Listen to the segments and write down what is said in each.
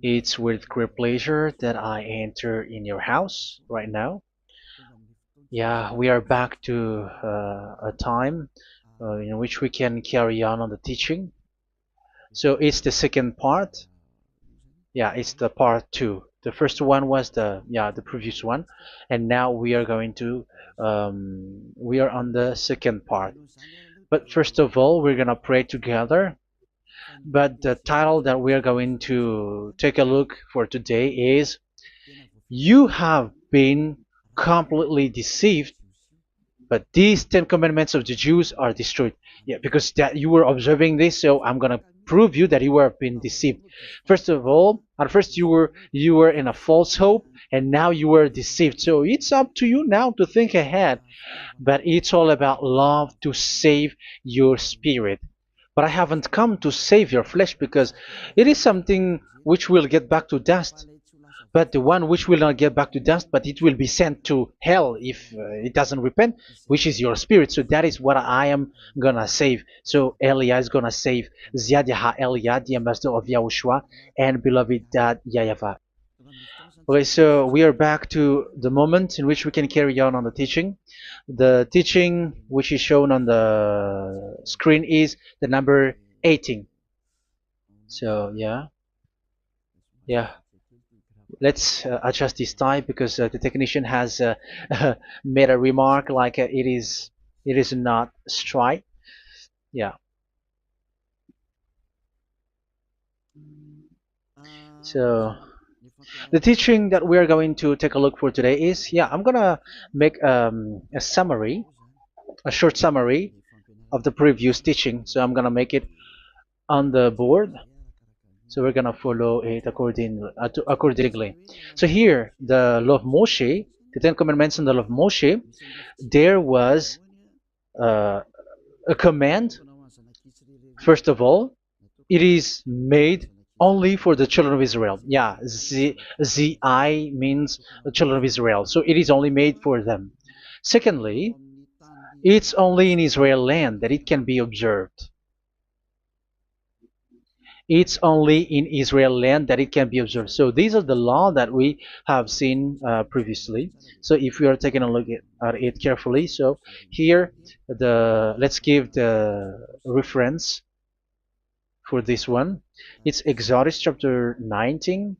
It's with great pleasure that I enter in your house right now. Yeah, we are back to a time in which we can carry on the teaching. So it's the second part. Yeah, it's the part two. The first one was the previous one, and now we are going to we are on the second part. But first of all, we're gonna pray together. But the title that we are going to take a look for today is "You have been completely deceived, but these 10 commandments of the Jews are destroyed." Yeah, because that you were observing this, so I'm gonna prove you that you were been deceived. First of all, at first you were in a false hope, and now you were deceived. So it's up to you now to think ahead. But it's all about love to save your spirit. But I haven't come to save your flesh, because it is something which will get back to dust. But the one which will not get back to dust, but it will be sent to hell if it doesn't repent, which is your spirit. So that is what I am gonna save. So Elia is gonna save Ziadiha Elia, the ambassador of Yahushua, and beloved dad YAHVAH. Okay, so we are back to the moment in which we can carry on the teaching. The teaching which is shown on the screen is the number 18. So yeah, let's adjust this time, because the technician has made a remark like it is not straight. Yeah. So the teaching that we are going to take a look for today is, I'm gonna make a summary, a short summary of the previous teaching. So I'm gonna make it on the board. So we're gonna follow it accordingly. So here, the law of Moshe, the Ten Commandments and the law of Moshe, there was uh, a command. First of all, it is made only for the children of Israel. Yeah, Z-I means the children of Israel. So it is only made for them. Secondly, it's only in Israel land that it can be observed. It's only in Israel land that it can be observed. So these are the law that we have seen previously. So if we are taking a look at it carefully, so here let's give the reference for this one. It's Exodus chapter 19,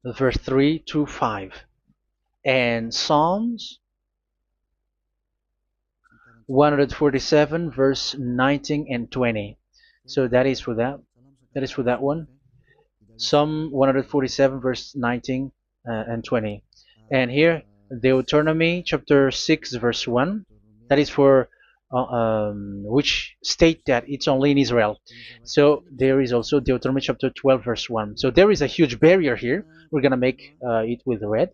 verse 3 to 5, and Psalms 147, verse 19 and 20. So that is for that. That is for that one. Psalm 147, verse 19 and 20. And here, Deuteronomy chapter 6, verse 1. That is for which state that it's only in Israel. So there is also Deuteronomy chapter 12, verse 1. So there is a huge barrier here. We're going to make it with red.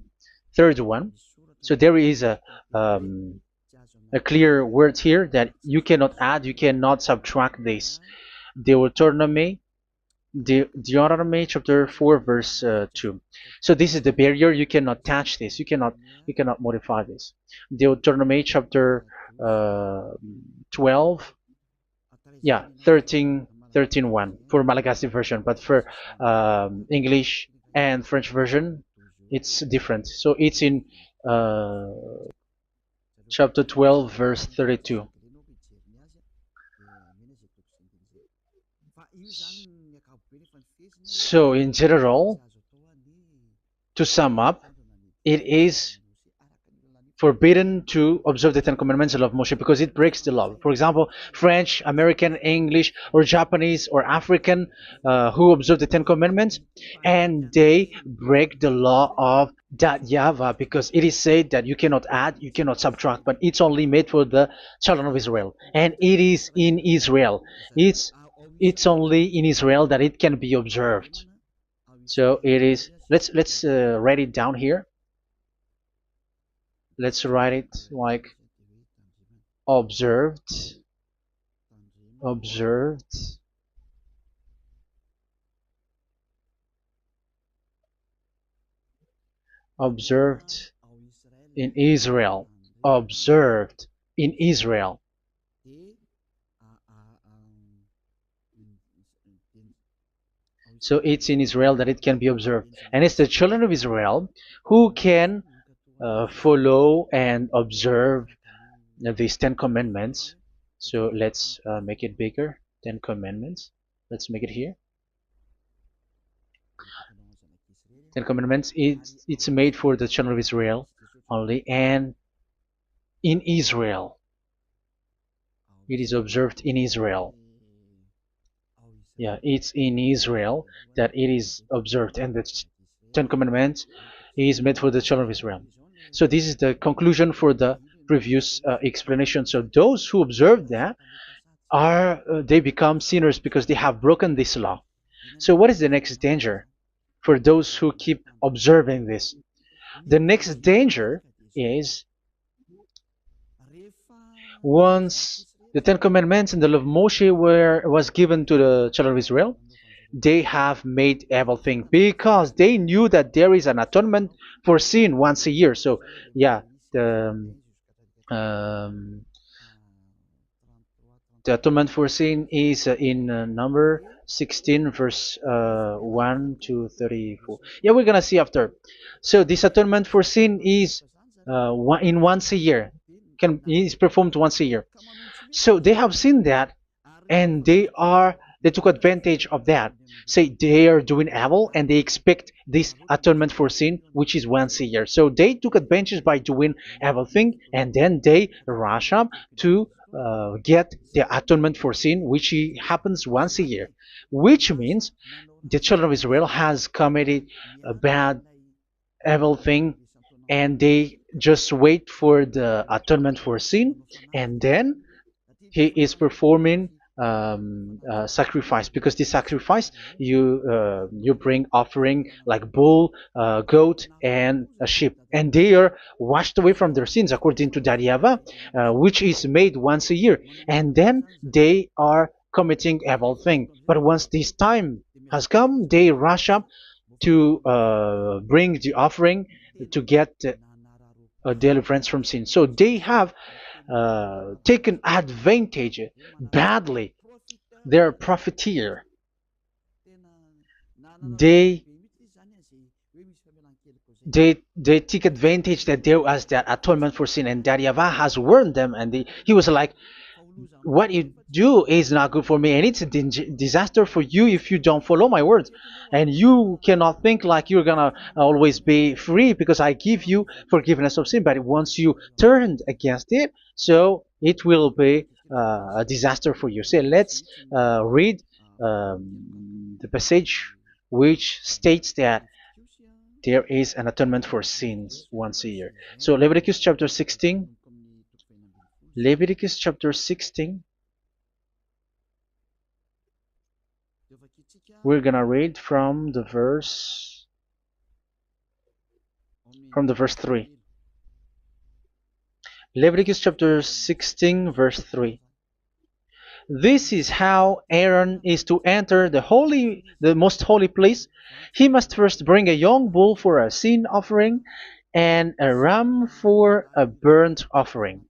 Third one. So there is a clear word here that you cannot add, you cannot subtract this. Deuteronomy chapter 4, verse 2. So this is the barrier. You cannot touch this. You cannot modify this. Deuteronomy chapter 12, 13 1 for Malagasy version, but for English and French version, it's different. So it's in chapter 12, verse 32. So in general, to sum up, it is forbidden to observe the Ten Commandments, the law of Moshe, because it breaks the law. For example, French, American, English, or Japanese, or African who observe the Ten Commandments, and they break the law of that YAHVAH, because it is said that you cannot add, you cannot subtract, but it's only made for the children of Israel, and it is in Israel. It's only in Israel that it can be observed. So it is. Let's write it down here. Let's write it like observed, observed, observed in Israel, observed in Israel. So it's in Israel that it can be observed, and it's the children of Israel who can follow and observe these 10 commandments. So let's make it bigger. 10 commandments. Let's make it here. 10 commandments. It's made for the children of Israel only, and in Israel. It is observed in Israel. Yeah, it's in Israel that it is observed, and the 10 Commandments is made for the children of Israel. So this is the conclusion for the previous explanation. So those who observe that are they become sinners because they have broken this law. So what is the next danger for those who keep observing this? The next danger is once the 10 Commandments and the law of Moshe was given to the children of Israel, they have made everything because they knew that there is an atonement for sin once a year. So yeah, um, the atonement for sin is in number 16 verse 1 to 34. Yeah, we're gonna see after. So this atonement for sin is in once a year, is performed once a year. So they have seen that, and they took advantage of that. Say they are doing evil and they expect this atonement for sin, which is once a year. So they took advantage by doing evil thing, and then they rush up to get the atonement for sin, which happens once a year, which means the children of Israel has committed a bad evil thing, and they just wait for the atonement for sin, and then he is performing sacrifice, because the sacrifice you bring offering like bull, goat, and a sheep, and they are washed away from their sins according to that YAHVAH, which is made once a year, and then they are committing evil thing. But once this time has come, they rush up to bring the offering to get deliverance from sin. So they have taken advantage badly. They're a profiteer. They they take advantage that there was that atonement for sin, and that YAHVAH has warned them, and he was like, what you do is not good for me, and it's a disaster for you if you don't follow my words, and you cannot think like you're gonna always be free because I give you forgiveness of sin, but once you turned against it, so it will be a disaster for you. So let's read the passage which states that there is an atonement for sins once a year. So Leviticus chapter 16. Leviticus chapter 16. We're gonna read from the verse 3. Leviticus chapter 16 verse 3. This is how Aaron is to enter the most holy place. He must first bring a young bull for a sin offering and a ram for a burnt offering.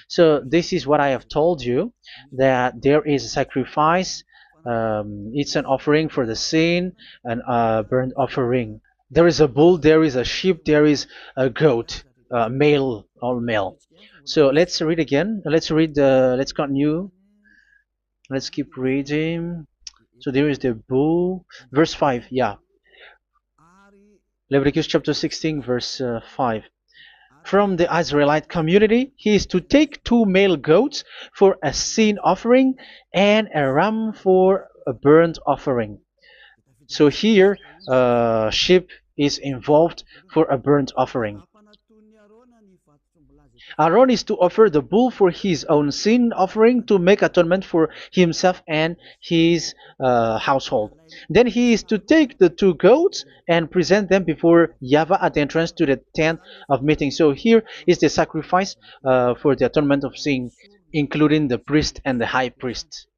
So this is what I have told you, that there is a sacrifice. It's an offering for the sin, and a burnt offering. There is a bull, there is a sheep, there is a goat, male, all male. So let's read again. Let's continue. Let's keep reading. So there is the bull, verse 5. Yeah, Leviticus chapter 16 verse 5. From the Israelite community, he is to take 2 male goats for a sin offering and a ram for a burnt offering. So here, sheep is involved for a burnt offering. Aaron is to offer the bull for his own sin offering to make atonement for himself and his household. Then he is to take the 2 goats and present them before YAHVAH at the entrance to the tent of meeting. So here is the sacrifice for the atonement of sin, including the priest and the high priest.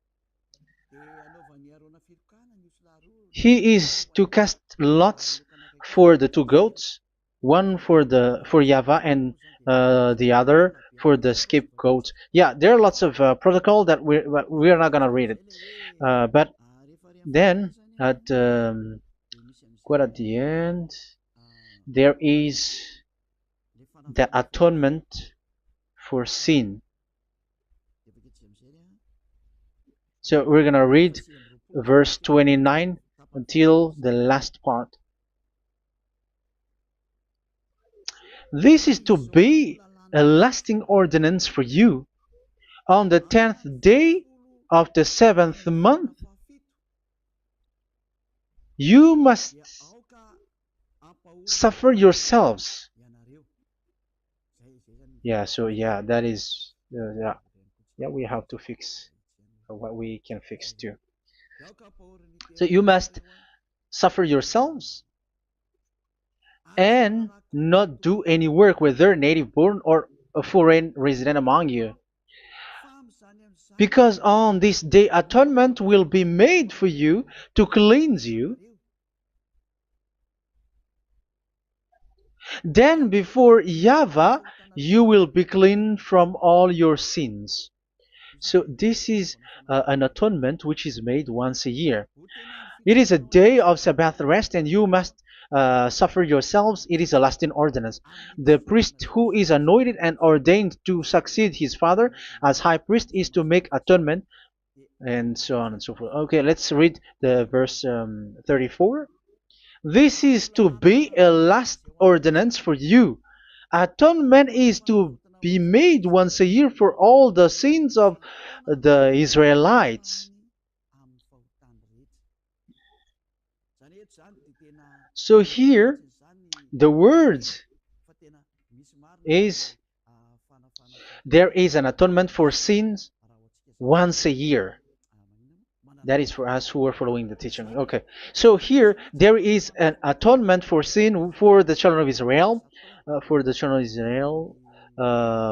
He is to cast lots for the 2 goats, one for YAHVAH and the other for the scapegoat. Yeah, there are lots of protocol that we're not gonna read it, but then At quite at the end, there is the atonement for sin. So we're gonna read verse 29 until the last part. This is to be a lasting ordinance for you. On the 10th day of the 7th month, you must suffer yourselves. Yeah, so yeah, that is, yeah, we have to fix what we can fix too. So you must suffer yourselves and not do any work, whether native born or a foreign resident among you. Because on this day atonement will be made for you to cleanse you. Then before YAHVAH you will be clean from all your sins. So this is an atonement which is made once a year. It is a day of Sabbath rest, and you must suffer yourselves. It is a lasting ordinance. The priest who is anointed and ordained to succeed his father as high priest is to make atonement, and so on and so forth. Okay, let's read the verse 34. This is to be a last ordinance for you. Atonement is to be made once a year for all the sins of the Israelites. So here, the words is there is an atonement for sins once a year. That is for us who are following the teaching. Okay, so here there is an atonement for sin for the children of Israel,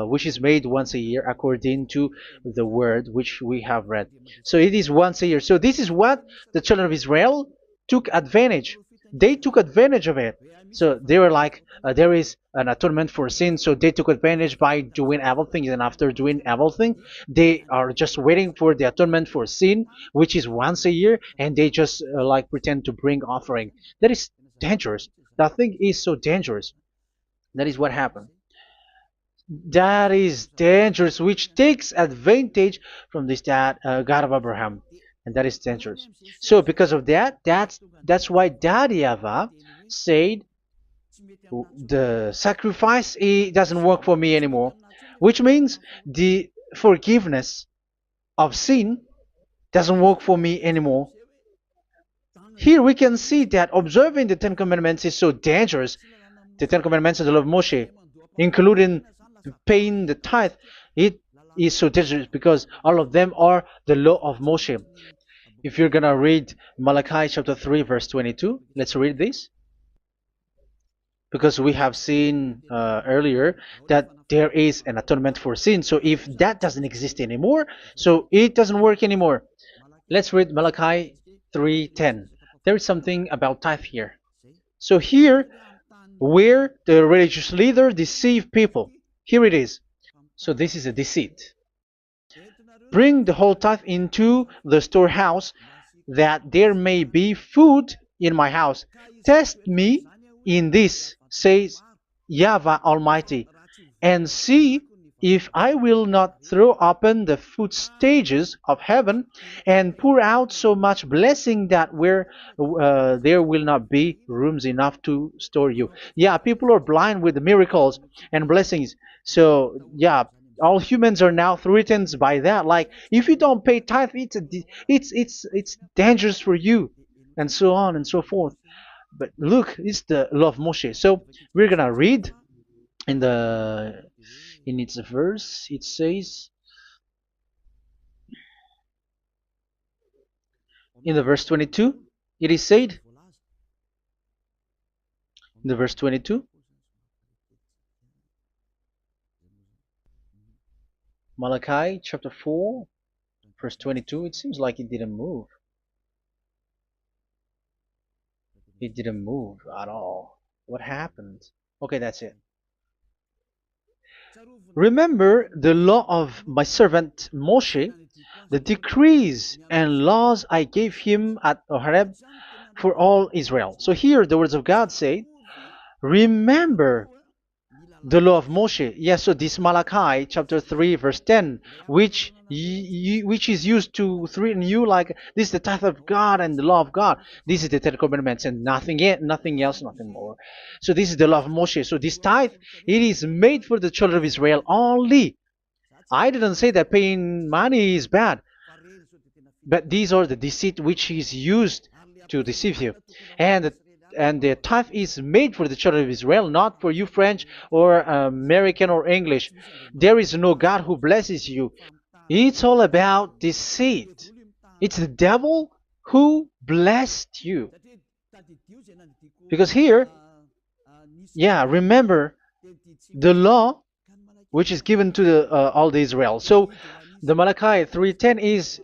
which is made once a year according to the word which we have read. So it is once a year. So this is what the children of Israel took advantage. They took advantage of it. So they were like, there is an atonement for sin. So they took advantage by doing everything, and after doing everything, they are just waiting for the atonement for sin, which is once a year, and they just like pretend to bring offering. That is dangerous. That thing is so dangerous. That is what happened. That is dangerous, which takes advantage from this God of Abraham, and that is dangerous. So because of that, that's why Daddy YAHVAH said the sacrifice it doesn't work for me anymore, which means the forgiveness of sin doesn't work for me anymore. Here we can see that observing the Ten Commandments is so dangerous. The Ten Commandments of the law of Moshe, including paying the tithe, it is so dangerous because all of them are the law of Moshe. If you're gonna read Malachi chapter 3 verse 22, let's read this. Because we have seen earlier that there is an atonement for sin. So if that doesn't exist anymore, so it doesn't work anymore. Let's read Malachi 3:10. There is something about tithe here. So here, where the religious leader deceive people, here it is. So this is a deceit. Bring the whole tithe into the storehouse, that there may be food in my house. Test me in this, says YAHVAH Almighty, and see if I will not throw open the food stages of heaven and pour out so much blessing that where there will not be rooms enough to store you. Yeah, people are blind with the miracles and blessings. So yeah, all humans are now threatened by that. Like if you don't pay tithe, it's dangerous for you, and so on and so forth. But look, it's the law of Moshe. So we're gonna read in its verse. It says in the verse 22. It is said in the verse 22. Malachi chapter 4 verse 22. It seems like it didn't move. It didn't move at all. What happened? Okay, that's it. Remember the law of my servant Moshe, the decrees and laws I gave him at Horeb for all Israel. So here the words of God say, remember the law of Moshe. Yes, so this Malachi chapter 3 verse 10, which is used to threaten you like this is the tithe of God and the law of God. This is the Ten Commandments and nothing yet, nothing else, nothing more. So this is the law of Moshe. So this tithe, it is made for the children of Israel only. I didn't say that paying money is bad, but these are the deceit which is used to deceive you. And the tithe is made for the children of Israel, not for you French or American or English. There is no God who blesses you. It's all about deceit. It's the devil who blessed you. Because here, yeah, remember the law which is given to all the Israel. So the Malachi 3:10 is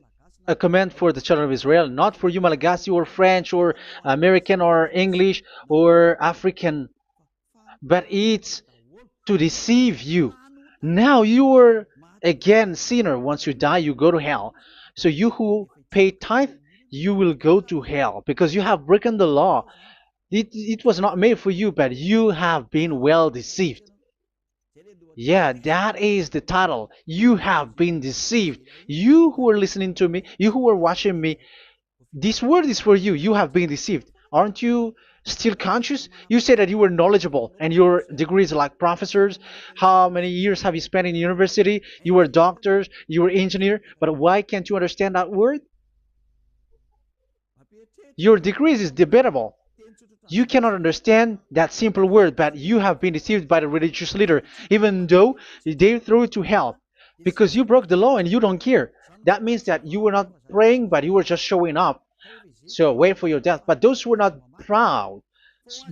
a command for the children of Israel, not for you Malagasy or French or American or English or African, but it's to deceive you. Now you are again sinner. Once you die, you go to hell. So you who pay tithe, you will go to hell because you have broken the law. It was not made for you, but you have been well deceived. Yeah, that is the title. You have been deceived. You who are listening to me, you who are watching me, this word is for you. You have been deceived. Aren't you still conscious? You said that you were knowledgeable and your degrees are like professors. How many years have you spent in university? You were doctors, you were engineer, but why can't you understand that word? Your degrees is debatable. You cannot understand that simple word, but you have been deceived by the religious leader, even though they threw you to hell because you broke the law and you don't care. That means that you were not praying, but you were just showing up. So wait for your death. But those who are not proud,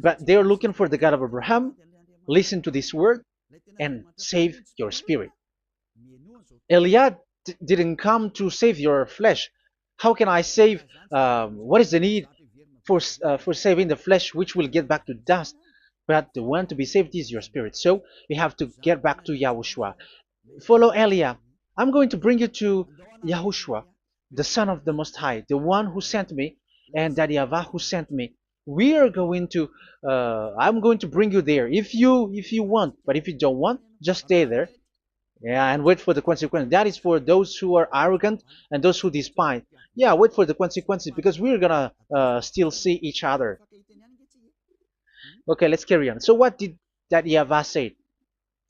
but they are looking for the God of Abraham, listen to this word and save your spirit. Eliad didn't come to save your flesh. How can I save? What is the need for saving the flesh, which will get back to dust? But the one to be saved is your spirit. So you have to get back to YAHOSHUAH. Follow Eliah. I'm going to bring you to YAHOSHUAH, the Son of the Most High, the one who sent me, and that YAHVAH who sent me. We are going to. I'm going to bring you there if you want, but if you don't want, just stay there. Yeah, and wait for the consequences. That is for those who are arrogant and those who despise. Yeah, wait for the consequences because we're gonna still see each other. Okay, let's carry on. So what did that YAHVAH say?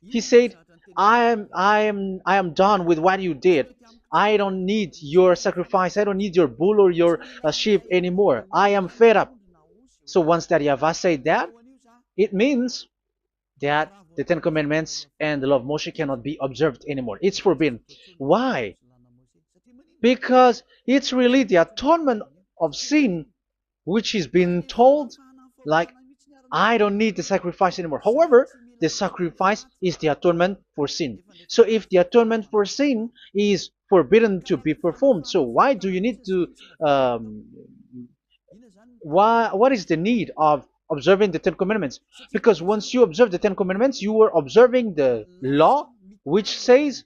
He said, I am done with what you did. I don't need your sacrifice. I don't need your bull or your sheep anymore. I am fed up. So once that YAHVAH said that, it means that the Ten Commandments and the law of Moshe cannot be observed anymore. It's forbidden. Why? Because it's really the atonement of sin which is being told, like, I don't need the sacrifice anymore. However, the sacrifice is the atonement for sin. So if the atonement for sin is forbidden to be performed, so why do you need to what is the need of observing the Ten Commandments? Because once you observe the Ten Commandments, you are observing the law which says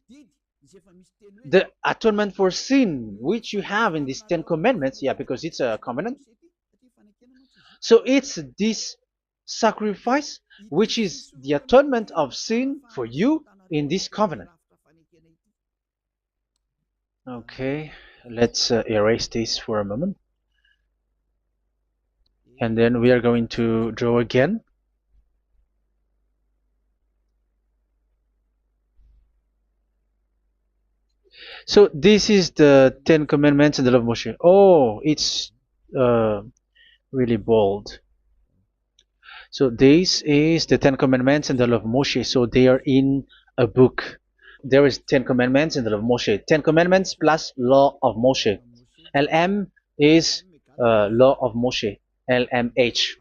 the atonement for sin which you have in these Ten Commandments. Yeah, because it's a covenant. So it's this sacrifice which is the atonement of sin for you in this covenant. Okay, let's erase this for a moment. And then we are going to draw again. So this is the Ten Commandments and the law of Moshe. Oh, it's really bold. So this is the Ten Commandments and the law of Moshe. So they are in a book. There is Ten Commandments and the law of Moshe. Ten Commandments plus law of Moshe. LM is law of Moshe. LMH.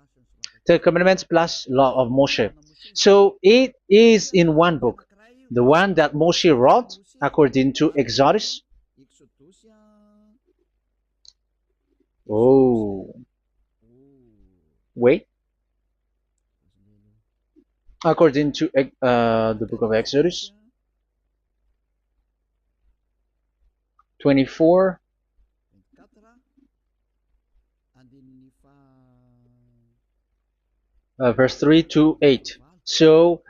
Ten Commandments plus law of Moshe. So it is in one book. The one that Moshe wrote according to Exodus. Oh, wait. According to the book of Exodus. 24, verse 3 to 8. So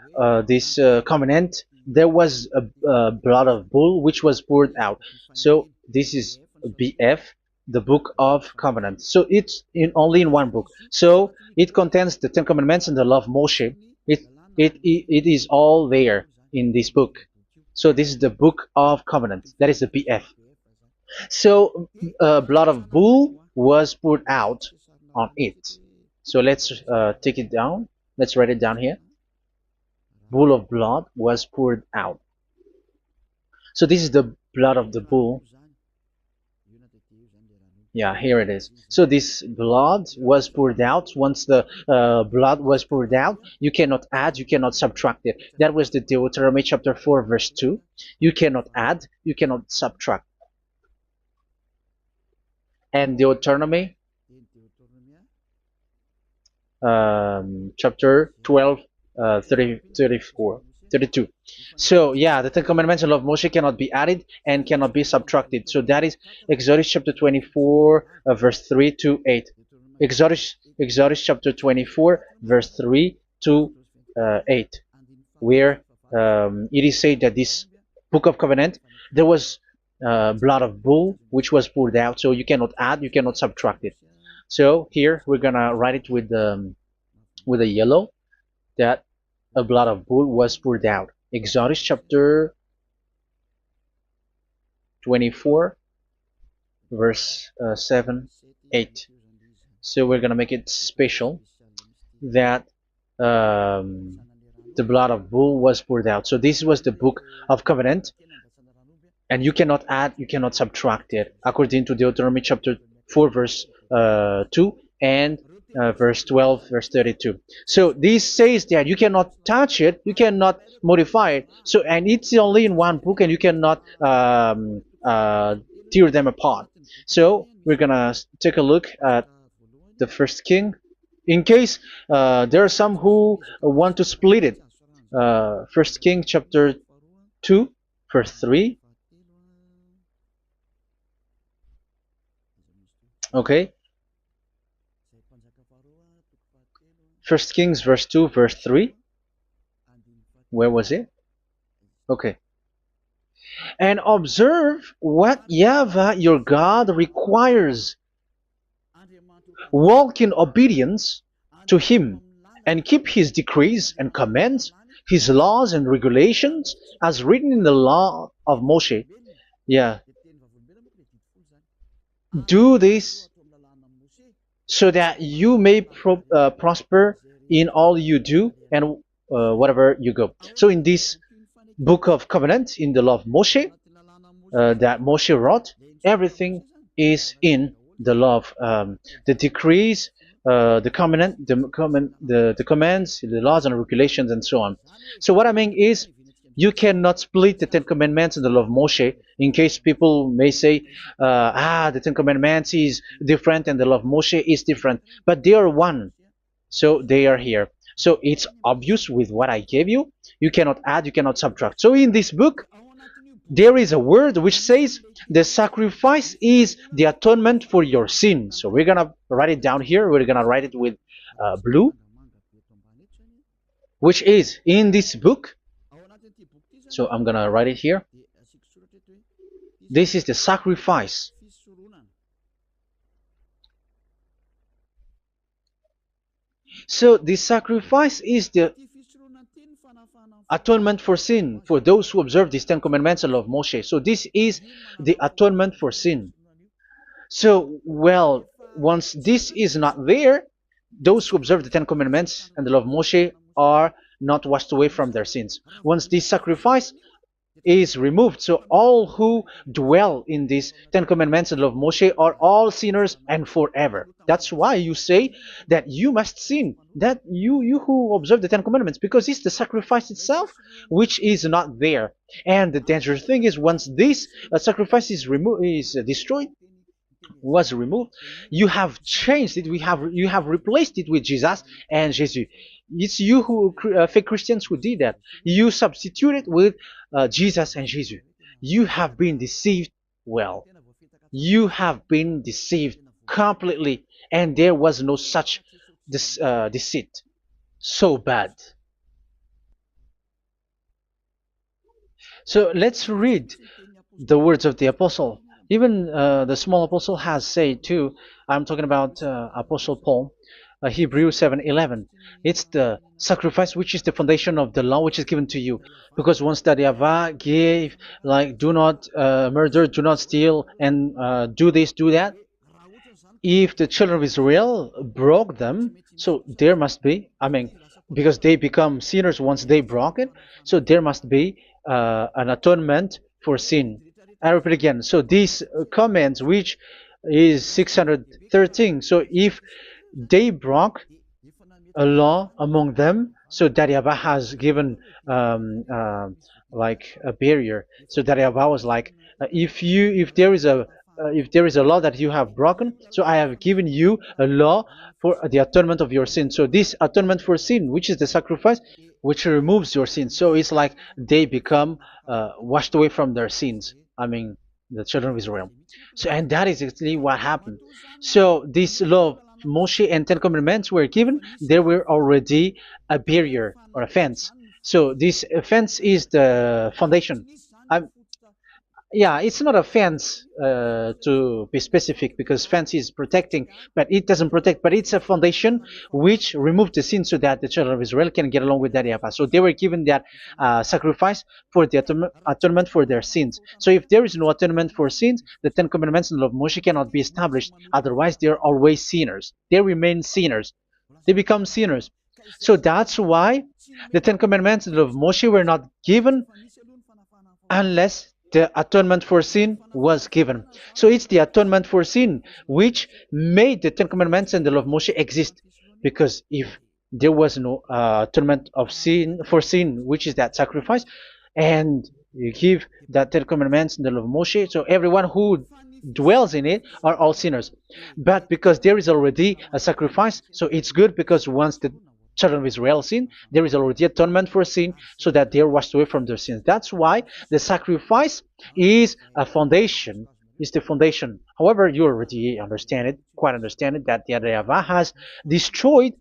this covenant, there was a blood of bull which was poured out. So this is BF, the book of covenant. So it's only in one book. So it contains the Ten Commandments and the law of Moshe. It is all there in this book. So this is the book of covenant. That is the BF. So blood of bull was poured out on it. So let's take it down. Let's write it down here. Bull of blood was poured out. So this is the blood of the bull. Yeah, here it is. So this blood was poured out. Once the blood was poured out, you cannot add, you cannot subtract it. That was the Deuteronomy chapter 4, verse 2. You cannot add, you cannot subtract. And Deuteronomy chapter 12, 32. So yeah, the Ten Commandments and law of Moshe cannot be added and cannot be subtracted. So that is Exodus chapter 24, verse 3 to 8. Exodus chapter 24, verse 3 to 8, where it is said that this book of covenant, there was blood of bull which was poured out. So you cannot add, you cannot subtract it. So here we're gonna write it with a yellow, that a blood of bull was poured out. Exodus chapter 24, verse 7, 8. So we're gonna make it special that the blood of bull was poured out. So this was the book of covenant, and you cannot add, you cannot subtract it, according to Deuteronomy chapter 4, verse 2 and verse 12, verse 32. So this says that you cannot touch it, you cannot modify it. So, and it's only in one book, and you cannot tear them apart. So we're gonna take a look at the first king, in case there are some who want to split it. First King chapter 2, verse 3. Okay. First Kings verse 2, verse 3. Where was it? Okay. And observe what YAHVAH your God requires. Walk in obedience to Him, and keep His decrees and commands, His laws and regulations, as written in the law of Moshe. Yeah. Do this so that you may prosper in all you do and whatever you go. So in this book of covenant, in the law of Moshe, that Moshe wrote, everything is in the law of the decrees, the covenant, the commands, the laws and regulations, and so on. So what I mean is, you cannot split the Ten Commandments and the law of Moshe, in case people may say, the Ten Commandments is different and the law of Moshe is different. But they are one. So they are here. So it's obvious with what I gave you. You cannot add, you cannot subtract. So in this book, there is a word which says the sacrifice is the atonement for your sin. So we're going to write it down here. We're going to write it with blue, which is in this book. So I'm going to write it here. This is the sacrifice. So the sacrifice is the atonement for sin for those who observe these Ten Commandments and law of Moshe. So this is the atonement for sin. So, well, once this is not there, those who observe the Ten Commandments and the law of Moshe are not washed away from their sins. Once this sacrifice is removed, so all who dwell in these Ten Commandments and law of Moshe are all sinners and forever. That's why you say that you must sin, that you who observe the Ten Commandments, because it's the sacrifice itself which is not there. And the dangerous thing is, once this sacrifice is destroyed, was removed, you have changed it. You have replaced it with Jesus and Jesus. It's you who fake Christians who did that. You substitute it with Jesus and Jesus. You have been deceived well. You have been deceived completely, and there was no such deceit. So bad. So let's read the words of the apostle. Even the small apostle has said too. I'm talking about Apostle Paul, Hebrews 7:11. It's the sacrifice which is the foundation of the law which is given to you. Because once that Yahweh gave, like, do not murder, do not steal, and do this, do that, if the children of Israel broke them, so there must be, I mean, because they become sinners once they broke it, so there must be an atonement for sin. I repeat again. So these comments, which is 613, so if they broke a law among them, so that Yahweh has given like a barrier. So that Yahweh was like, if there is a law that you have broken, so I have given you a law for the atonement of your sin. So this atonement for sin, which is the sacrifice, which removes your sin. So it's like they become washed away from their sins. I mean, the children of Israel. So, and that is exactly what happened. So this law of Moshe and Ten Commandments were given. There were already a barrier or a fence. So this fence is the foundation. I, yeah, it's not a fence to be specific, because fence is protecting, but it doesn't protect. But it's a foundation which removed the sin so that the children of Israel can get along with that Yahweh. So they were given that sacrifice for the atonement for their sins. So if there is no atonement for sins, the Ten Commandments and the law of Moshe cannot be established. Otherwise, they are always sinners. They remain sinners. They become sinners. So that's why the Ten Commandments and the law of Moshe were not given unless the atonement for sin was given. So it's the atonement for sin which made the Ten Commandments and the law of Moshe exist. Because if there was no atonement of sin for sin, which is that sacrifice, and you give that Ten Commandments and the law of Moshe, so everyone who dwells in it are all sinners. But because there is already a sacrifice, so it's good, because once the children of Israel sin, there is already atonement for sin, so that they are washed away from their sins. That's why the sacrifice is a foundation, is the foundation. However, you already understand it, quite understand it, that the YAHVAH has destroyed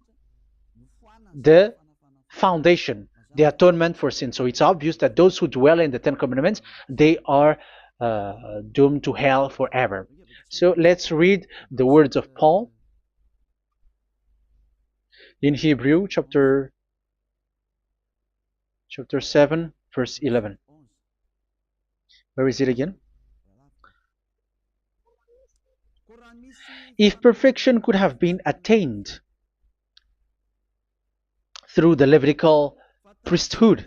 the foundation, the atonement for sin. So it's obvious that those who dwell in the Ten Commandments, they are doomed to hell forever. So let's read the words of Paul in Hebrew chapter 7 verse 11. Where is it again? If perfection could have been attained through the Levitical priesthood,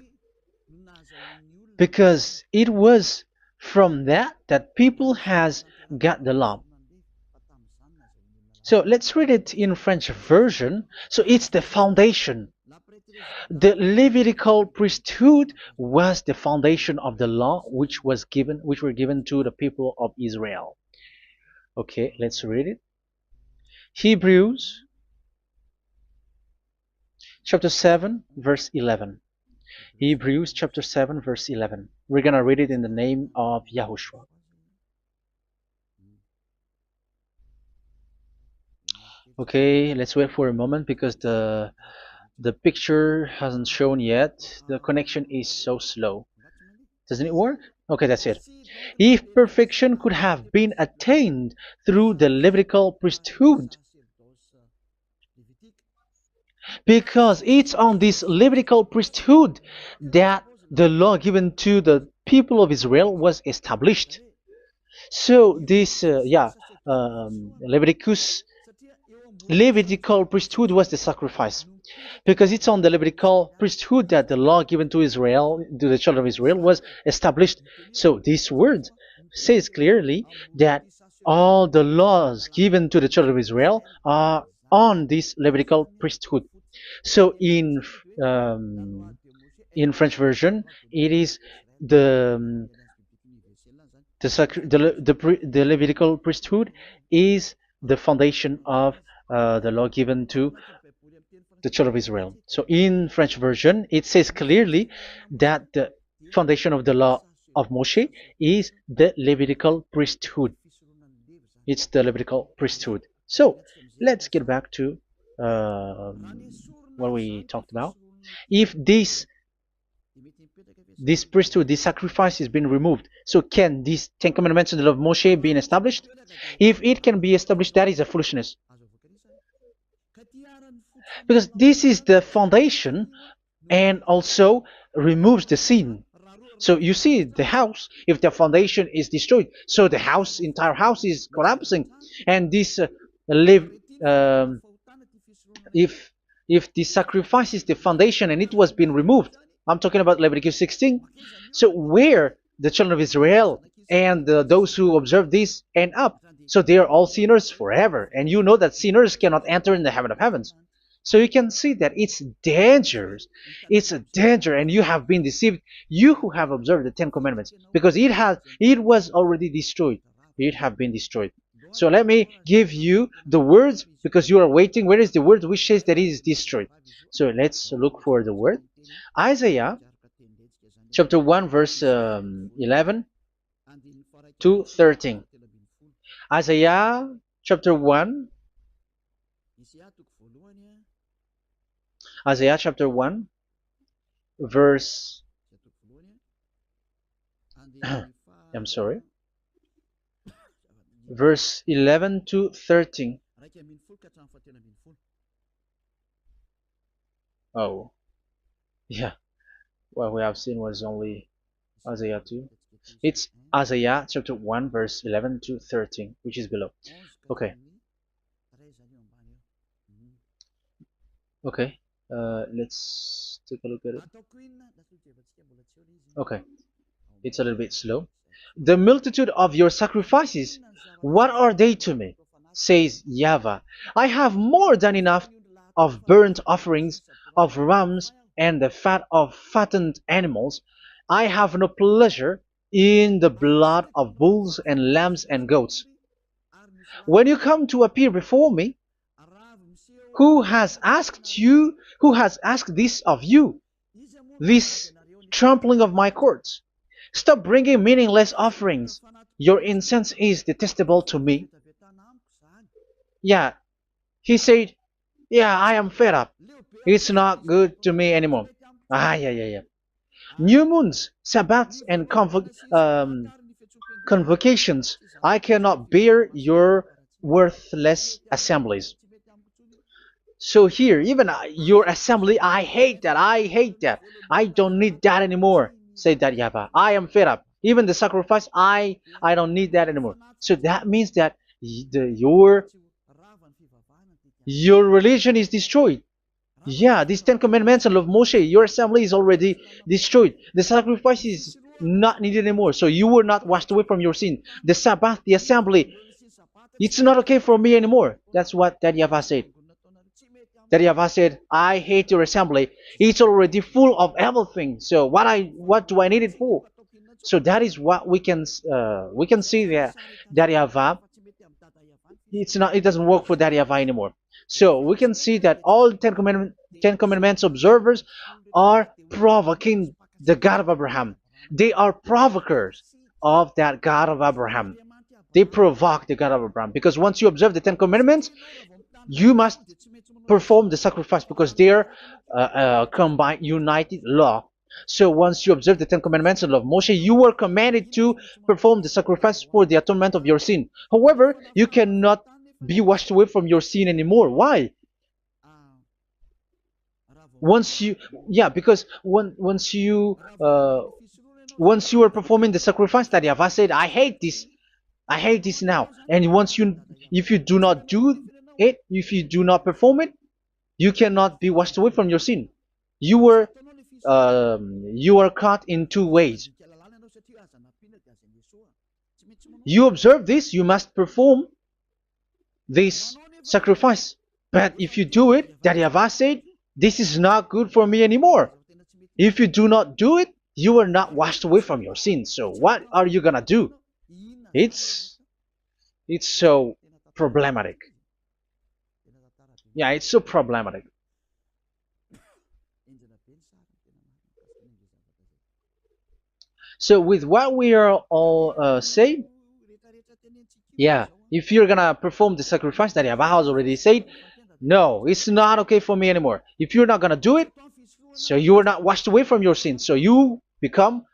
because it was from that people has got the law. So let's read it in French version. So it's the foundation. The Levitical priesthood was the foundation of the law which were given to the people of Israel. Okay, let's read it. Hebrews chapter 7 verse 11. Hebrews chapter 7 verse 11. We're going to read it in the name of YAHOSHUAH. Okay, let's wait for a moment, because the picture hasn't shown yet. The connection is so slow. Doesn't it work? Okay, that's it. If perfection could have been attained through the Levitical priesthood, because it's on this Levitical priesthood that the law given to the people of Israel was established. So this, Levitical priesthood was the sacrifice, because it's on the Levitical priesthood that the law given to Israel, to the children of Israel, was established. So this word says clearly that all the laws given to the children of Israel are on this Levitical priesthood. So in French version, it is the Levitical priesthood is the foundation of the law given to the children of Israel. So in French version, it says clearly that the foundation of the law of Moshe is the Levitical priesthood. It's the Levitical priesthood. So let's get back to what we talked about. If this priesthood, this sacrifice is being removed, so can these Ten Commandments and the law of Moshe be established? If it can be established, that is a foolishness. Because this is the foundation and also removes the sin. So you see the house, if the foundation is destroyed, so the house, entire house is collapsing. And this live, um, if the sacrifice is the foundation and it was being removed, I'm talking about Leviticus 16. So where the children of Israel and those who observe this end up, so they are all sinners forever. And you know that sinners cannot enter in the heaven of heavens. So you can see that it's dangerous. It's a danger, and you have been deceived. You who have observed the Ten Commandments, because it was already destroyed. It have been destroyed. So let me give you the words, because you are waiting. Where is the word which says that it is destroyed? So let's look for the word. Isaiah chapter 1 verse 11 to 13. Isaiah chapter 1. Isaiah chapter 1 verse I'm sorry, verse 11 to 13. Oh, yeah. What we have seen was only Isaiah 2. It's Isaiah chapter 1 verse 11 to 13, which is below. Okay. Okay. Let's take a look at it. Okay. It's a little bit slow. The multitude of your sacrifices, what are they to me? Says YAHVAH. I have more than enough of burnt offerings, of rams, and the fat of fattened animals. I have no pleasure in the blood of bulls and lambs and goats. When you come to appear before me, who has asked this of you, this trampling of my courts? Stop bringing meaningless offerings. Your incense is detestable to me. Yeah, he said, yeah, I am fed up. It's not good to me anymore. Yeah. New moons, Sabbaths, and convocations. I cannot bear your worthless assemblies. So here, even your assembly, I hate that. I hate that. I don't need that anymore. Say that, YAHVAH. I am fed up. Even the sacrifice, I don't need that anymore. So that means that your religion is destroyed. Yeah, these Ten Commandments and of Moshe, your assembly is already destroyed. The sacrifice is not needed anymore. So you were not washed away from your sin. The Sabbath, the assembly, it's not okay for me anymore. That's what that YAHVAH said. That YAHVAH said, I hate your assembly. It's already full of everything. So what do I need it for? So that is what we can see there. That YAHVAH, it doesn't work for that YAHVAH anymore. So we can see that all Ten Commandments observers are provoking the God of Abraham. They are provokers of that God of Abraham. They provoke the God of Abraham, because once you observe the Ten Commandments, you must perform the sacrifice, because they're combined, united law. So once you observe the Ten Commandments and love Moshe, you were commanded to perform the sacrifice for the atonement of your sin. However, you cannot be washed away from your sin anymore. Why? Once you, yeah, because once you are performing the sacrifice, that YAHVAH said, I hate this now. And if you do not do it, if you do not perform it, you cannot be washed away from your sin. You are caught in two ways. You observe this, you must perform this sacrifice. But if you do it, that YAHVAH said, this is not good for me anymore. If you do not do it, you are not washed away from your sins. So what are you gonna do? It's so problematic. Yeah, it's so problematic. So with what we are all saying, yeah, if you're gonna perform the sacrifice that Yahweh has already said, no, it's not okay for me anymore. If you're not gonna do it, so you are not washed away from your sins, so you become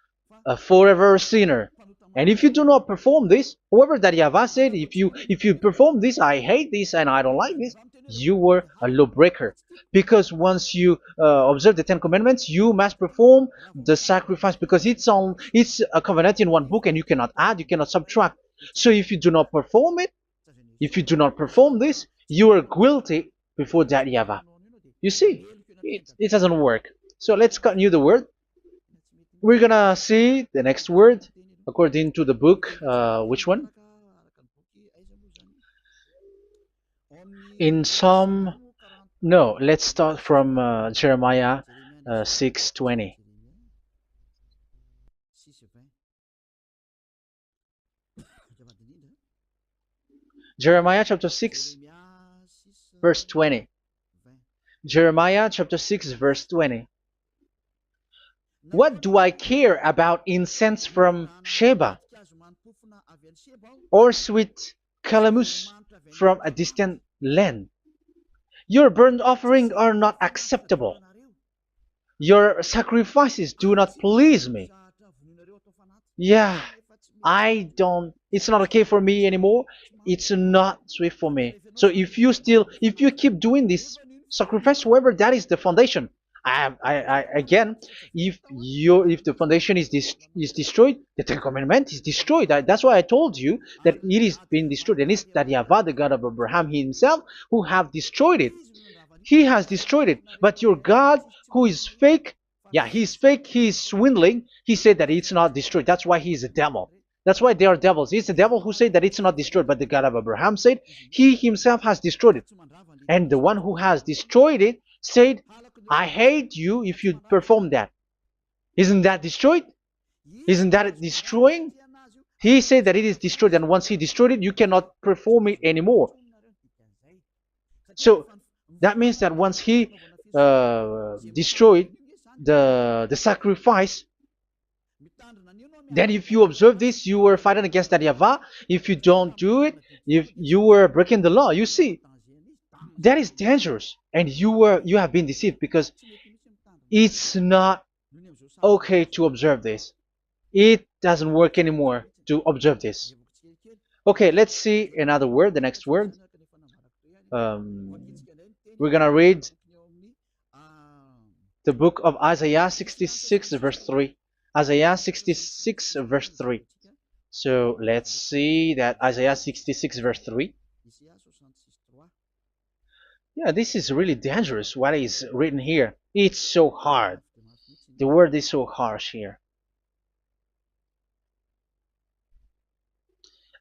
a forever sinner. And if you do not perform this, whoever that Yahweh said, if you perform this, I hate this and I don't like this, you were a lawbreaker. Because once you observe the Ten Commandments, you must perform the sacrifice because it's a covenant in one book and you cannot add, you cannot subtract. So if you do not perform it, if you do not perform this, you are guilty before that Yahweh. You see, it doesn't work. So let's continue the word. We're gonna see the next word according to the book. Which one? In Psalm. No, let's start from Jeremiah 6:20. Jeremiah chapter 6, verse 20. Jeremiah chapter 6, verse 20. What do I care about incense from Sheba or sweet calamus from a distant land? Your burnt offerings are not acceptable. Your sacrifices do not please me. Yeah, it's not okay for me anymore. It's not sweet for me. So if you keep doing this sacrifice, however, that is the foundation. Again, if the foundation is destroyed, the Ten Commandment is destroyed. That's why I told you that it is being destroyed, and it's that Yahweh, the God of Abraham himself, who have destroyed it. He has destroyed it. But your God, who is fake, yeah, he's fake, he's swindling. He said that it's not destroyed. That's why he's a devil. That's why they are devils. It's the devil who said that it's not destroyed, but the God of Abraham said he himself has destroyed it. And the one who has destroyed it said, I hate you if you perform that. Isn't that destroyed? Isn't that destroying? He said that it is destroyed, and once he destroyed it, you cannot perform it anymore. So that means that once he destroyed the sacrifice, then if you observe this, you were fighting against that Yahweh. If you don't do it, if you were breaking the law, you see, that is dangerous, and you have been deceived because it's not okay to observe this. It doesn't work anymore to observe this. Okay, let's see another word, the next word. We're gonna read the book of Isaiah 66 verse 3. Isaiah 66 verse 3. So let's see that Isaiah 66 verse 3. Yeah, this is really dangerous what is written here. It's so hard. The word is so harsh here.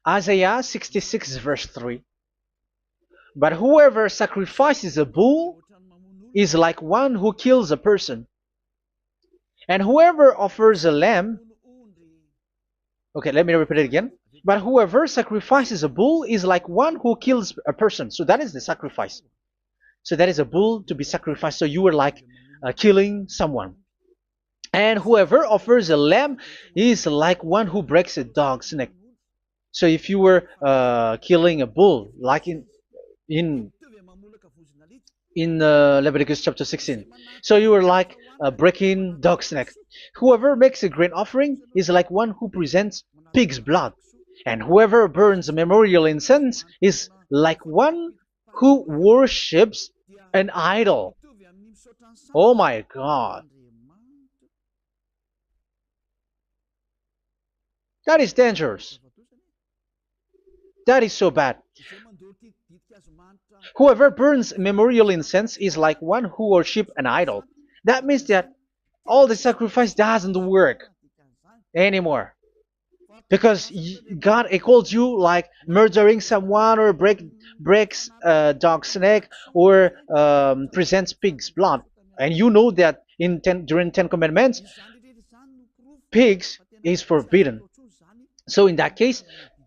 Isaiah 66 verse 3. But whoever sacrifices a bull is like one who kills a person. And whoever offers a lamb, okay, let me repeat it again. But whoever sacrifices a bull is like one who kills a person. So that is the sacrifice. So that is a bull to be sacrificed. So you were like killing someone. And whoever offers a lamb is like one who breaks a dog's neck. So if you were killing a bull, like in Leviticus chapter 16, so you were like breaking dog's neck. Whoever makes a grain offering is like one who presents pig's blood, and whoever burns a memorial incense is like one who worships an idol. Oh my God. That is dangerous. That is so bad. Whoever burns memorial incense is like one who worships an idol. That means that all the sacrifice doesn't work anymore. Because God calls you like murdering someone or breaks a dog's neck or presents pig's blood. And you know that during Ten Commandments, pigs is forbidden. So in that case,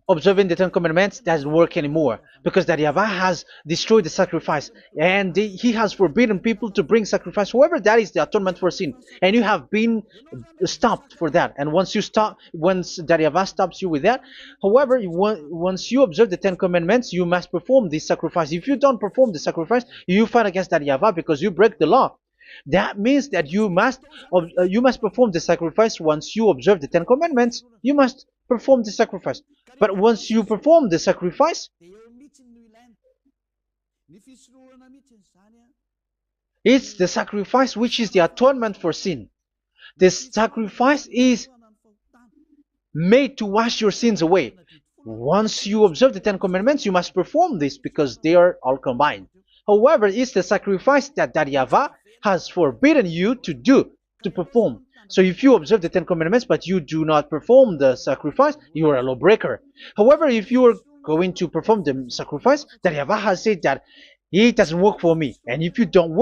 observing the Ten Commandments doesn't work anymore because that Yahweh has destroyed the sacrifice and he has forbidden people to bring sacrifice. However, that is the atonement for sin, and you have been stopped for that. And once you stop, once that Yahweh stops you with that, however, once you observe the Ten Commandments, you must perform this sacrifice. If you don't perform the sacrifice, you fight against that Yahweh because you break the law. That means that you must perform the sacrifice. Once you observe the Ten Commandments, you must perform the sacrifice. But once you perform the sacrifice, it's the sacrifice which is the atonement for sin. This sacrifice is made to wash your sins away. Once you observe the Ten Commandments, you must perform this because they are all combined. However, it's the sacrifice that Yahweh has forbidden you to do, to perform. So if you observe the Ten Commandments but you do not perform the sacrifice, you are a lawbreaker. However, if you are going to perform the sacrifice, that Yahweh has said that it doesn't work for me. And if you don't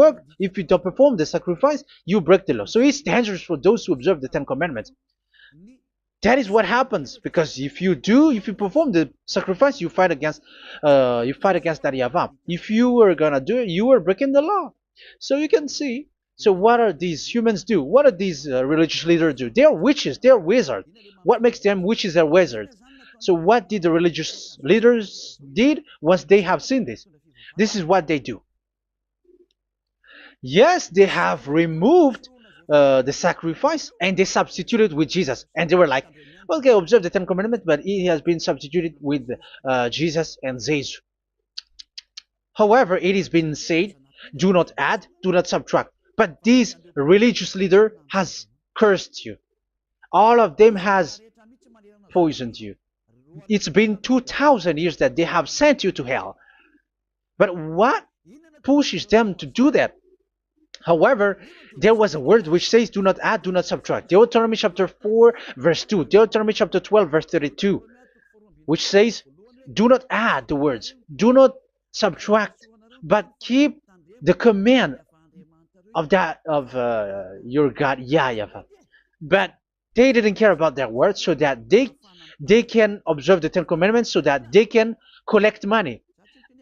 perform the sacrifice, you break the law. So it's dangerous for those who observe the Ten Commandments. That is what happens, because if you perform the sacrifice, you fight against that Yahweh. If you are gonna do it, you are breaking the law. So you can see. So what are these humans do? What are these religious leaders do? They are witches. They are wizards. What makes them witches and wizards? So what did the religious leaders did once they have seen this? This is what they do. Yes, they have removed the sacrifice and they substituted with Jesus, and they were like, okay, observe the Ten Commandments, but it has been substituted with Jesus and Jesus. However, it has been said, do not add, do not subtract. But this religious leader has cursed you. All of them has poisoned you. It's been 2,000 years that they have sent you to hell. But what pushes them to do that? However, there was a word which says, do not add, do not subtract. Deuteronomy chapter 4, verse 2. Deuteronomy chapter 12, verse 32. Which says, do not add the words. Do not subtract. But keep the command of your God, YAHVAH. But they didn't care about their words, so that they can observe the Ten Commandments, so that they can collect money.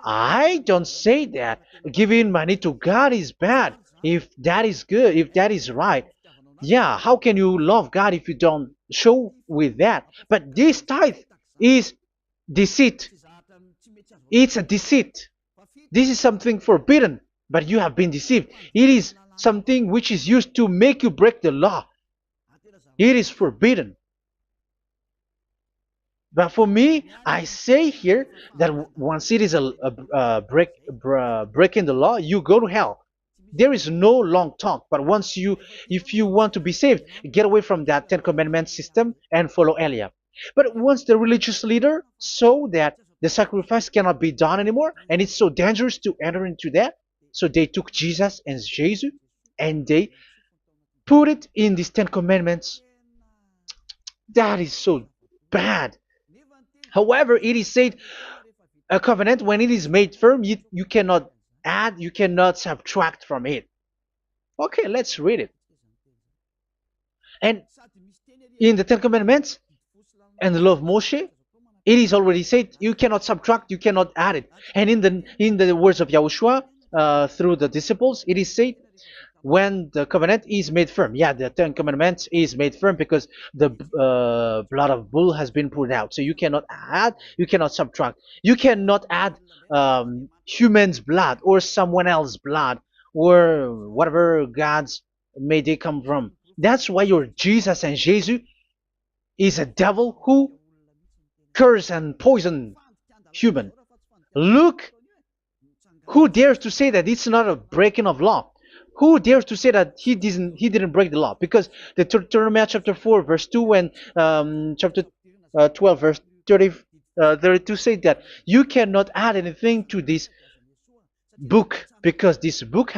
I don't say that giving money to God is bad. If that is good, if that is right, yeah, how can you love God if you don't show with that? But this tithe is deceit. It's a deceit. This is something forbidden, but you have been deceived. It is something which is used to make you break the law. It is forbidden. But for me, I say here that once it is breaking the law, you go to hell. There is no long talk. But if you want to be saved, get away from that Ten Commandments system and follow Eliab. But once the religious leader saw that the sacrifice cannot be done anymore, and it's so dangerous to enter into that, so they took Jesus and Jesus and they put it in these Ten Commandments. That is so bad. However, it is said, a covenant, when it is made firm, you cannot add, you cannot subtract from it. Okay, let's read it. And in the Ten Commandments and the law of Moshe, it is already said, you cannot subtract, you cannot add it. And in the words of YAHOSHUAH, through the disciples, it is said, when the covenant is made firm. Yeah, the Ten Commandments is made firm because the blood of bull has been poured out. So you cannot add, you cannot subtract. You cannot add human's blood or someone else's blood or whatever gods may they come from. That's why your Jesus and Jesus is a devil who curse and poison human. Look, who dares to say that it's not a breaking of law? Who dares to say that he didn't break the law? Because the Deuteronomy chapter 4 verse 2 and chapter 12 verse 32 say that you cannot add anything to this book, because this book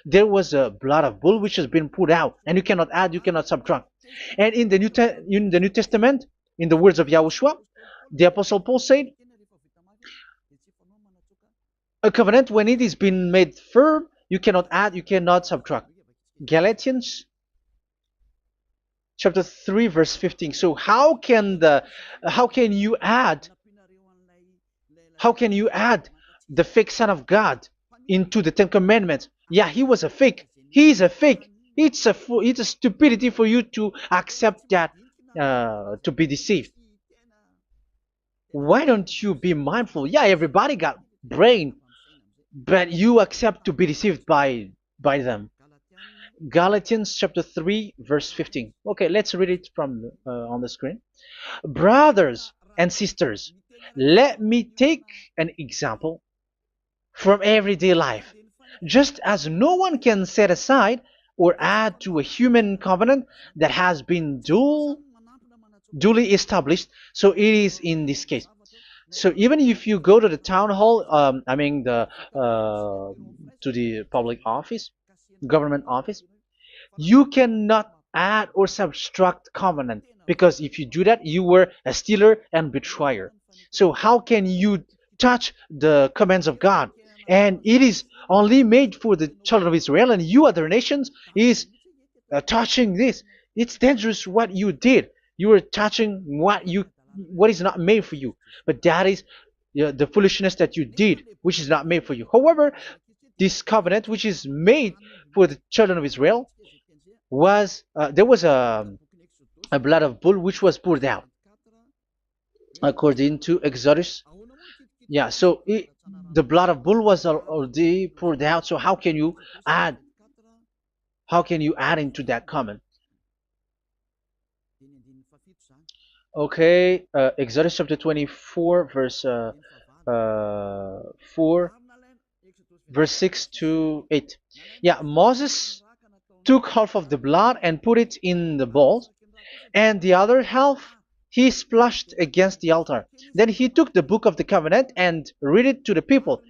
there was a blood of bull which has been put out, and you cannot add, you cannot subtract. And in the New Testament, in the words of YAHOSHUAH, the Apostle Paul said, a covenant, when it is been made firm, you cannot add, you cannot subtract. Galatians chapter 3 verse 15. So how can you add How can you add the fake Son of God into the Ten Commandments? Yeah, he was a fake. He is a fake. It's a stupidity for you to accept that, to be deceived. Why don't you be mindful? Yeah, everybody got brain, but you accept to be deceived by them. Galatians chapter 3 verse 15. Okay, let's read it from on the screen. Brothers and sisters, let me take an example from everyday life. Just as no one can set aside or add to a human covenant that has been duly established, so it is in this case. So even if you go to the town hall, I mean to the public office, government office, you cannot add or subtract covenant, because if you do that, you were a stealer and betrayer. So how can you touch the commands of God? And it is only made for the children of Israel, and you other nations is touching this. It's dangerous what you did. You are touching what is not made for you. But that is the foolishness that you did, which is not made for you. However, this covenant, which is made for the children of Israel, was there was a blood of bull which was poured out according to Exodus. Yeah, so the blood of bull was already poured out. So add how can you add into that comment? Okay, Exodus chapter 24 verse 4 verse 6 to 8. Yeah, Moses took half of the blood and put it in the bowl, and the other half he splashed against the altar. Then he took the book of the covenant and read it to the people.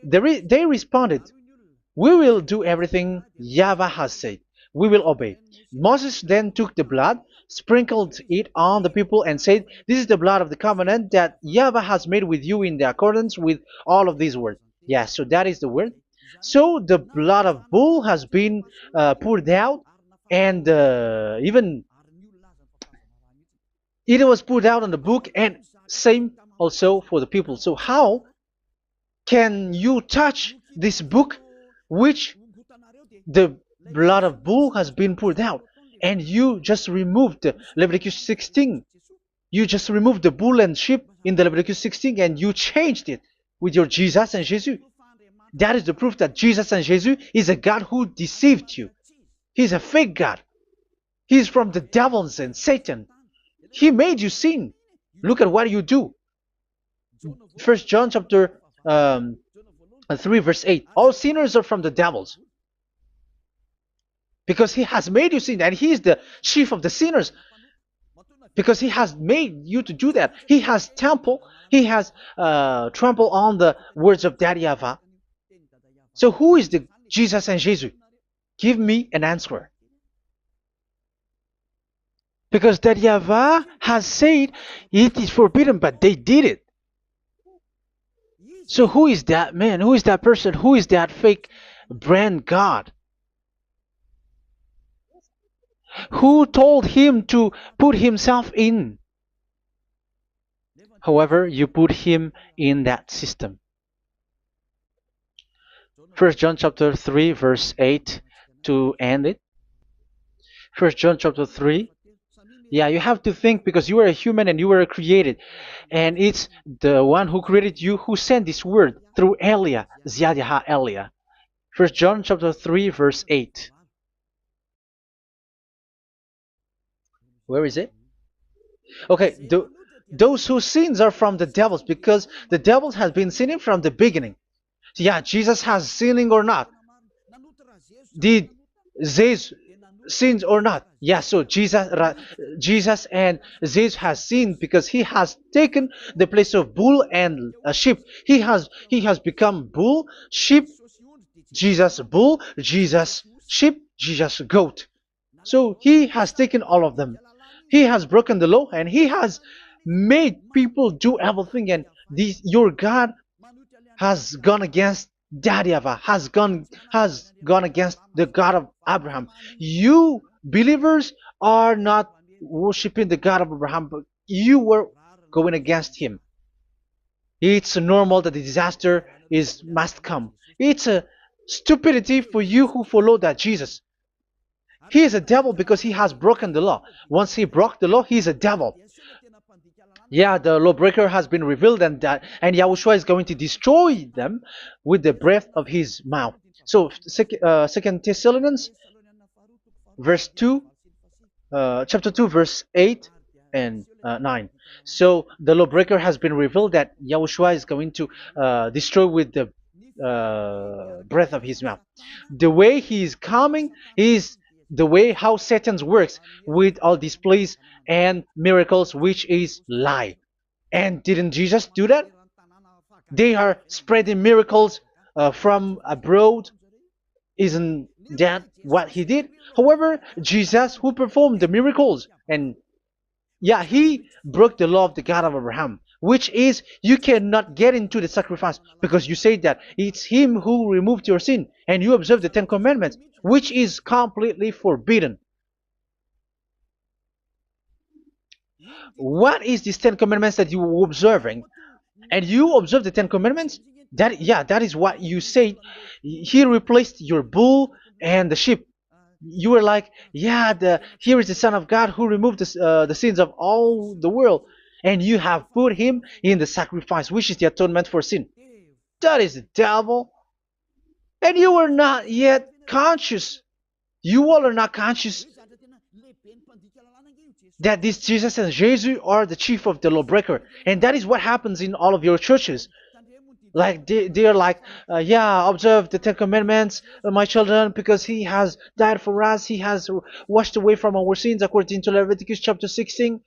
They responded, "We will do everything YAHVAH has said. We will obey." Moses then took the blood, sprinkled it on the people, and said, "This is the blood of the covenant that YAHVAH has made with you in the accordance with all of these words." Yeah, so that is the word. So the blood of bull has been poured out, and even it was poured out on the book, and same also for the people. So how can you touch this book which the blood of bull has been poured out, and you just removed Leviticus 16? You just removed the bull and sheep in the Leviticus 16, and you changed it with your Jesus and Jesus. That is the proof that Jesus and Jesus is a God who deceived you. He's a fake God. He's from the devils and Satan. He made you sin. Look at what you do. First John chapter 3 verse 8. All sinners are from the devils, because he has made you sin, and he is the chief of the sinners, because he has made you to do that. He has trampled on the words of Daddy Yahvah. So who is the Jesus and Jesus? Give me an answer. Because Daddy Yahvah has said it is forbidden, but they did it. So who is that man? Who is that person? Who is that fake brand God? Who told him to put himself in? However, you put him in that system. First John chapter 3 verse 8 to end it. First John chapter 3. Yeah, you have to think, because you are a human and you were created. And it's the one who created you who sent this word through Elia, Ziadaha Elia. First John chapter 3 verse 8. Where is it? Okay, those whose sins are from the devils, because the devils has been sinning from the beginning. Yeah, Jesus has sinning or not? Did Zeus sins or not? Yeah, so Jesus and Zeus has sinned, because he has taken the place of bull and a sheep. He has become bull, sheep, Jesus bull, Jesus sheep, Jesus goat. So he has taken all of them. He has broken the law, and he has made people do everything. And your God has gone against Daddy Yahvah, has gone against the God of Abraham. You believers are not worshiping the God of Abraham, but you were going against him. It's normal that the disaster is must come. It's a stupidity for you who follow that Jesus. He is a devil because he has broken the law. Once he broke the law, he is a devil. Yeah, the lawbreaker has been revealed, and Yahushua is going to destroy them with the breath of his mouth. So, Second Thessalonians, verse 2, chapter 2, verse 8 and 9. So the lawbreaker has been revealed that Yahushua is going to destroy with the breath of his mouth. The way he is coming is the way how Satan works with all displays and miracles, which is lie. And didn't Jesus do that? They are spreading miracles from abroad. Isn't that what he did? However, Jesus, who performed the miracles, and yeah, he broke the law of the God of Abraham, which is you cannot get into the sacrifice because you say that it's him who removed your sin, and you observe the Ten Commandments, which is completely forbidden. What is these Ten Commandments that you were observing? And you observe the Ten Commandments? That, yeah, that is what you said. He replaced your bull and the sheep. You were like, yeah, here is the Son of God who removed the sins of all the world, and you have put him in the sacrifice, which is the atonement for sin. That is the devil. And you are not yet conscious. You all are not conscious that this Jesus and Jesus are the chief of the lawbreaker. And that is what happens in all of your churches. Like they are like, yeah, observe the Ten Commandments, my children, because he has died for us. He has washed away from our sins according to Leviticus chapter 16.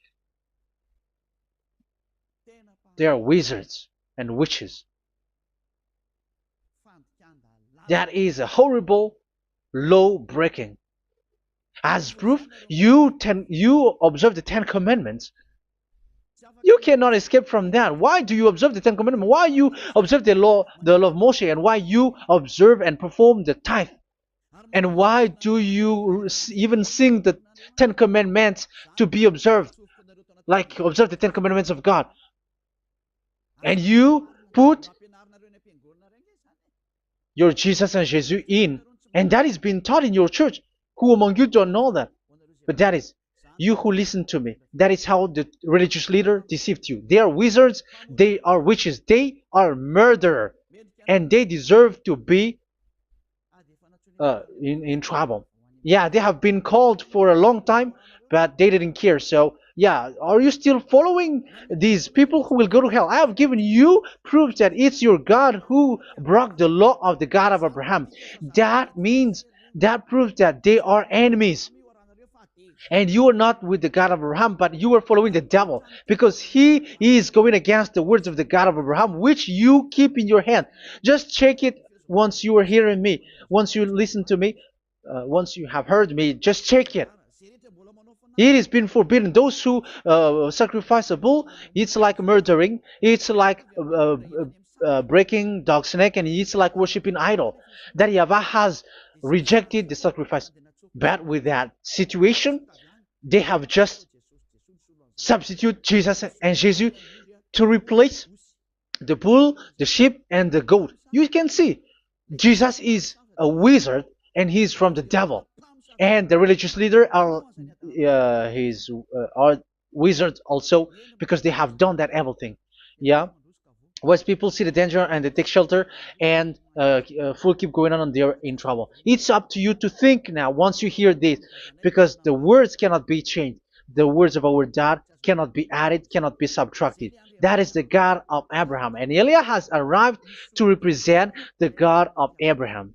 They are wizards and witches. That is a horrible law breaking. As proof, you observe the Ten Commandments. You cannot escape from that. Why do you observe the Ten Commandments? Why you observe the law of Moshe, and why you observe and perform the tithe? And why do you even sing the Ten Commandments to be observed? Like observe the Ten Commandments of God. And you put your Jesus and Jesus in. And that is being taught in your church. Who among you don't know that? But that is you who listen to me. That is how the religious leader deceived you. They are wizards. They are witches. They are murderers. And they deserve to be in trouble. Yeah, they have been called for a long time, but they didn't care. So, yeah, are you still following these people who will go to hell? I have given you proof that it's your God who broke the law of the God of Abraham. That means, that proves that they are enemies. And you are not with the God of Abraham, but you are following the devil, because he is going against the words of the God of Abraham, which you keep in your hand. Just check it once you are hearing me, once you listen to me, once you have heard me, just check it. It has been forbidden. Those who sacrifice a bull, it's like murdering, it's like breaking dog's neck, and it's like worshiping idol. That YAHVAH has rejected the sacrifice. But with that situation, they have just substitute Jesus and Jesus to replace the bull, the sheep, and the goat. You can see Jesus is a wizard, and he's from the devil. And the religious leader are wizards also, because they have done that evil thing. Yeah. Once people see the danger and they take shelter, and full keep going on, and they're in trouble. It's up to you to think now once you hear this, because the words cannot be changed. The words of our God cannot be added, cannot be subtracted. That is the God of Abraham, and Eliah has arrived to represent the God of Abraham.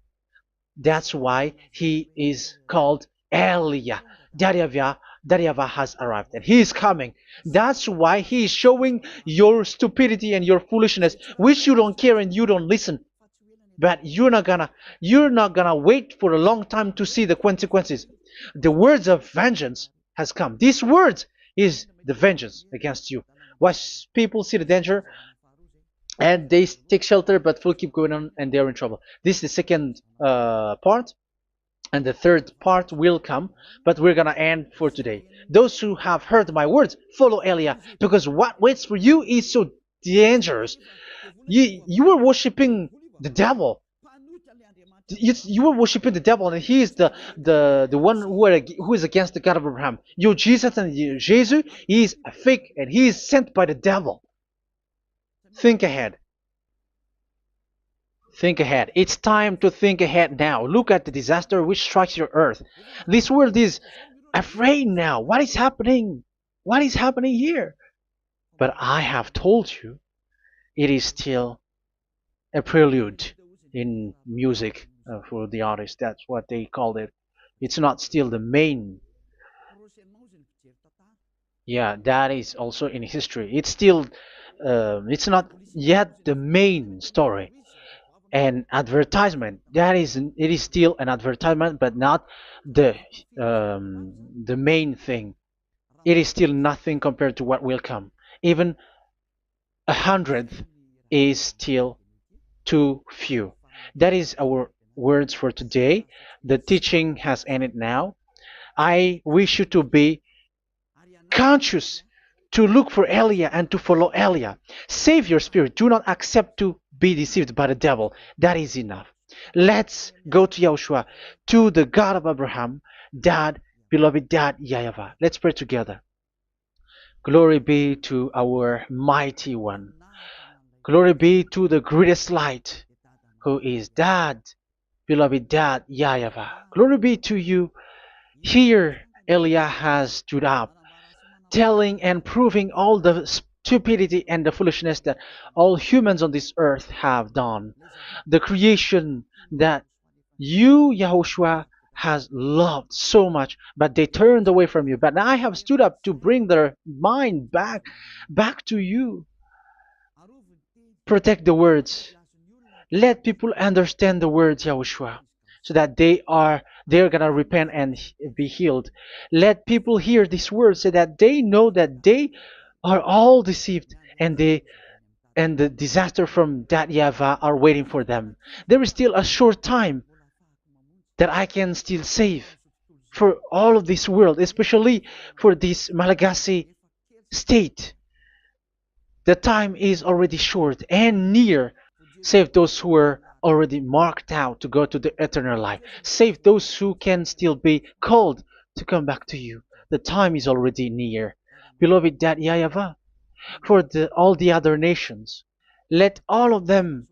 That's why he is called Eliah. YAHVAH has arrived, and he is coming. That's why he is showing your stupidity and your foolishness, which you don't care and you don't listen. But you're not gonna wait for a long time to see the consequences. The words of vengeance has come. These words is the vengeance against you. Watch people see the danger and they take shelter, but will keep going on, and they're in trouble. This is the second part. And the third part will come, but we're gonna end for today. Those who have heard my words, follow Eliah, because what waits for you is so dangerous. You were worshiping the devil. You were worshiping the devil, and he is the one who is against the God of Abraham. You Jesus and you, Jesus, he is a fake, and he is sent by the devil. Think ahead. Think ahead. It's time to think ahead now. Look at the disaster which strikes your earth. This world is afraid now. What is happening? What is happening here? But I have told you, it is still a prelude in music for the artist. That's what they called it. It's not still the main. Yeah, that is also in history. It's still, it's not yet the main story. And advertisement, that is, it is still an advertisement, but not the the main thing. It is still nothing compared to what will come. Even a hundredth is still too few. That is our words for today. The teaching has ended now. I wish you to be conscious, to look for Elia and to follow Elia. Save your spirit. Do not accept to be deceived by the devil. That is enough. Let's go to Yahushua, to the God of Abraham, Dad, beloved Dad, YAHVAH. Let's pray together. Glory be to our mighty one. Glory be to the greatest light, who is Dad, beloved Dad, YAHVAH. Glory be to you. Here, Elia has stood up, telling and proving all the stupidity and the foolishness that all humans on this earth have done. The creation that you, Yahushua, has loved so much, but they turned away from you. But I have stood up to bring their mind back to you. Protect the words. Let people understand the words, Yahushua, so that they're gonna repent and be healed. Let people hear these words so that they know that they are all deceived, and the disaster from that YAHVAH are waiting for them. There is still a short time that I can still save for all of this world, especially for this Malagasy state. The time is already short and near. Save those who are already marked out to go to the eternal life. Save those who can still be called to come back to you. The time is already near. Beloved Dad YAHVAH, for all the other nations, let all of them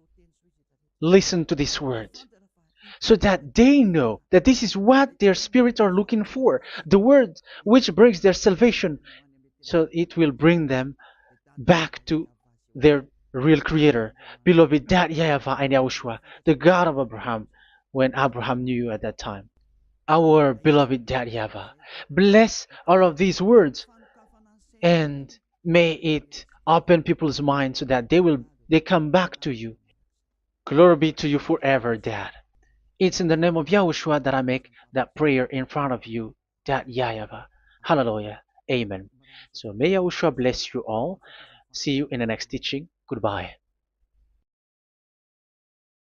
listen to this word, so that they know that this is what their spirits are looking for, the word which brings their salvation, so it will bring them back to their real creator, beloved Dad YAHVAH and Yahushua, the God of Abraham, when Abraham knew you at that time. Our beloved Dad YAHVAH, bless all of these words, and may it open people's minds so that they come back to you. Glory be to you forever, Dad. It's in the name of Yahushua that I make that prayer in front of you, Dad YAHVAH. Hallelujah. Amen. So may Yahushua bless you all. See you in the next teaching. Goodbye.